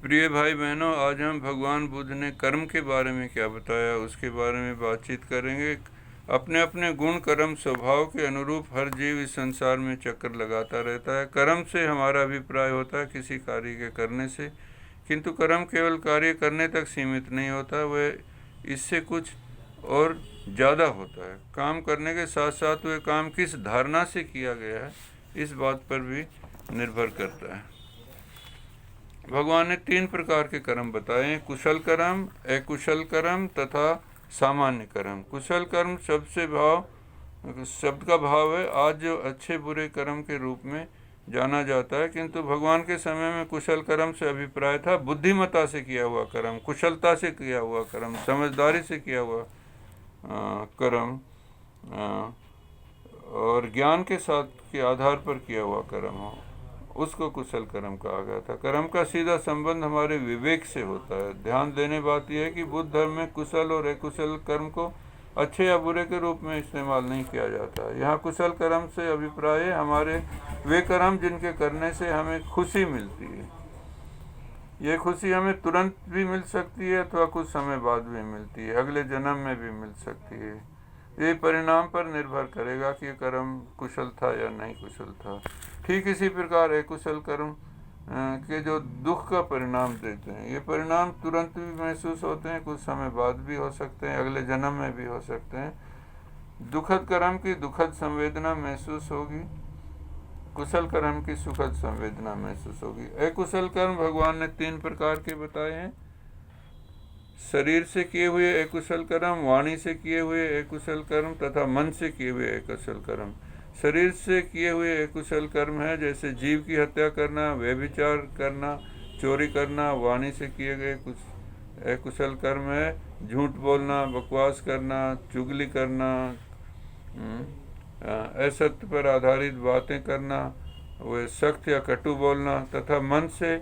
प्रिय भाई बहनों, आज हम भगवान बुद्ध ने कर्म के बारे में क्या बताया उसके बारे में बातचीत करेंगे। अपने अपने गुण कर्म स्वभाव के अनुरूप हर जीव इस संसार में चक्कर लगाता रहता है। कर्म से हमारा अभिप्राय होता है किसी कार्य के करने से, किंतु कर्म केवल कार्य करने तक सीमित नहीं होता, वह इससे कुछ और ज़्यादा होता है। काम करने के साथ साथ वह काम किस धारणा से किया गया है इस बात पर भी निर्भर करता है। भगवान ने 3 प्रकार के कर्म बताए हैं: कुशल कर्म, अकुशल कर्म तथा सामान्य कर्म। कुशल कर्म शब्द का भाव है आज जो अच्छे बुरे कर्म के रूप में जाना जाता है, किंतु भगवान के समय में कुशल कर्म से अभिप्राय था बुद्धिमत्ता से किया हुआ कर्म, कुशलता से किया हुआ कर्म, समझदारी से किया हुआ कर्म और ज्ञान के साथ के आधार पर किया हुआ कर्म हो, उसको कुशल कर्म कहा गया था। कर्म का सीधा संबंध हमारे विवेक से होता है। ध्यान देने बात यह है कि बुद्ध धर्म में कुशल और अकुशल कर्म को अच्छे या बुरे के रूप में इस्तेमाल नहीं किया जाता। यहाँ कुशल कर्म से अभिप्राय है हमारे वे कर्म जिनके करने से हमें खुशी मिलती है। ये खुशी हमें तुरंत भी मिल सकती है अथवा कुछ समय बाद भी मिलती है, अगले जन्म में भी मिल सकती है। ये परिणाम पर निर्भर करेगा कि कर्म कुशल था या नहीं कुशल था। ठीक इसी प्रकार अकुशल कर्म के जो दुख का परिणाम देते हैं, ये परिणाम तुरंत भी महसूस होते हैं, कुछ समय बाद भी हो सकते हैं, अगले जन्म में भी हो सकते हैं। दुखद कर्म की दुखद संवेदना महसूस होगी, कुशल कर्म की सुखद संवेदना महसूस होगी। अकुशल कर्म भगवान ने 3 प्रकार के बताए हैं: शरीर से किए हुए अकुशल कर्म, वाणी से किए हुए अकुशल कर्म तथा मन से किए हुए अकुशल कर्म। शरीर से किए हुए अकुशल कर्म है जैसे जीव की हत्या करना, व्यभिचार करना, चोरी करना। वाणी से किए गए कुछ अकुशल कर्म है झूठ बोलना, बकवास करना, चुगली करना, असत्य पर आधारित बातें करना, वह सख्त या कटु बोलना। तथा मन से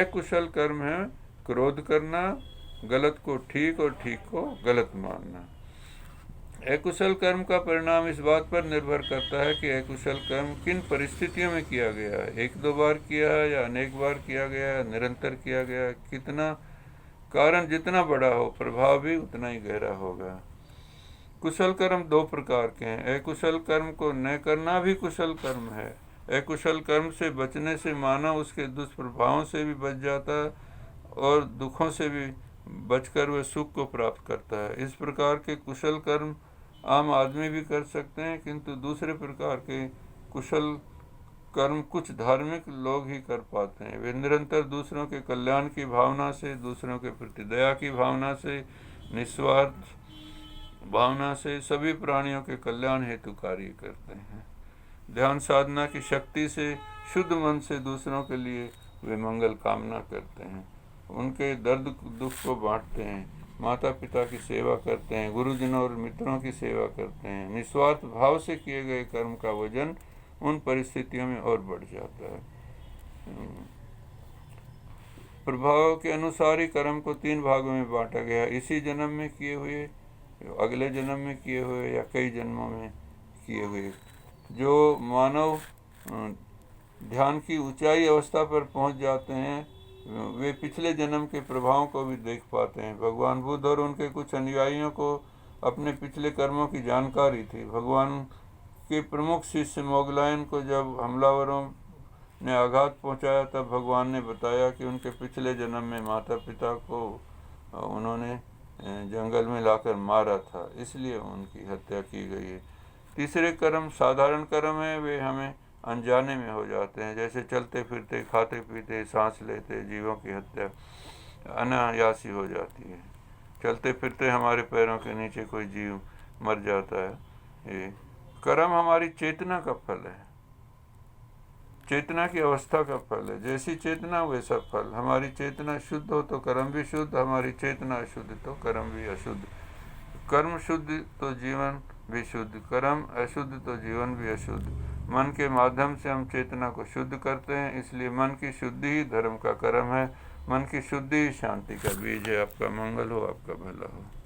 अकुशल कर्म है क्रोध करना, गलत को ठीक और ठीक को गलत मानना। अकुशल कर्म का परिणाम इस बात पर निर्भर करता है कि अकुशल कर्म किन परिस्थितियों में किया गया है, 1-2 बार किया है या अनेक बार किया गया है, निरंतर किया गया है। कितना कारण जितना बड़ा हो, प्रभाव भी उतना ही गहरा होगा। कुशल कर्म 2 प्रकार के हैं। अकुशल कर्म को न करना भी कुशल कर्म है। अकुशल कर्म से बचने से मानव उसके दुष्प्रभावों से भी बच जाता है और दुखों से भी बचकर वह सुख को प्राप्त करता है। इस प्रकार के कुशल कर्म आम आदमी भी कर सकते हैं, किंतु दूसरे प्रकार के कुशल कर्म कुछ धार्मिक लोग ही कर पाते हैं। वे निरंतर दूसरों के कल्याण की भावना से, दूसरों के प्रति दया की भावना से, निस्वार्थ भावना से सभी प्राणियों के कल्याण हेतु कार्य करते हैं। ध्यान साधना की शक्ति से, शुद्ध मन से दूसरों के लिए वे मंगल कामना करते हैं, उनके दर्द दुख को बांटते हैं, माता पिता की सेवा करते हैं, गुरुजनों और मित्रों की सेवा करते हैं। निस्वार्थ भाव से किए गए कर्म का वजन उन परिस्थितियों में और बढ़ जाता है। प्रभाव के अनुसार ही कर्म को 3 भागों में बांटा गया: इसी जन्म में किए हुए, अगले जन्म में किए हुए या कई जन्मों में किए हुए। जो मानव ध्यान की ऊंचाई अवस्था पर पहुंच जाते हैं वे पिछले जन्म के प्रभावों को भी देख पाते हैं। भगवान बुद्ध और उनके कुछ अनुयायियों को अपने पिछले कर्मों की जानकारी थी। भगवान के प्रमुख शिष्य मोगलायन को जब हमलावरों ने आघात पहुंचाया तब भगवान ने बताया कि उनके पिछले जन्म में माता पिता को उन्होंने जंगल में लाकर मारा था, इसलिए उनकी हत्या की गई है। तीसरे कर्म साधारण कर्म है, वे हमें अनजाने में हो जाते हैं, जैसे चलते फिरते, खाते पीते, सांस लेते जीवों की हत्या अनायासी हो जाती है। चलते फिरते हमारे पैरों के नीचे कोई जीव मर जाता है। ये कर्म हमारी चेतना का फल है, चेतना की अवस्था का फल है। जैसी चेतना वैसा फल। हमारी चेतना शुद्ध हो तो कर्म भी शुद्ध, हमारी चेतना अशुद्ध तो कर्म भी अशुद्ध। कर्म शुद्ध तो जीवन भी शुद्ध, कर्म अशुद्ध तो जीवन भी अशुद्ध। मन के माध्यम से हम चेतना को शुद्ध करते हैं, इसलिए मन की शुद्धि ही धर्म का कर्म है। मन की शुद्धि ही शांति का बीज है। आपका मंगल हो, आपका भला हो।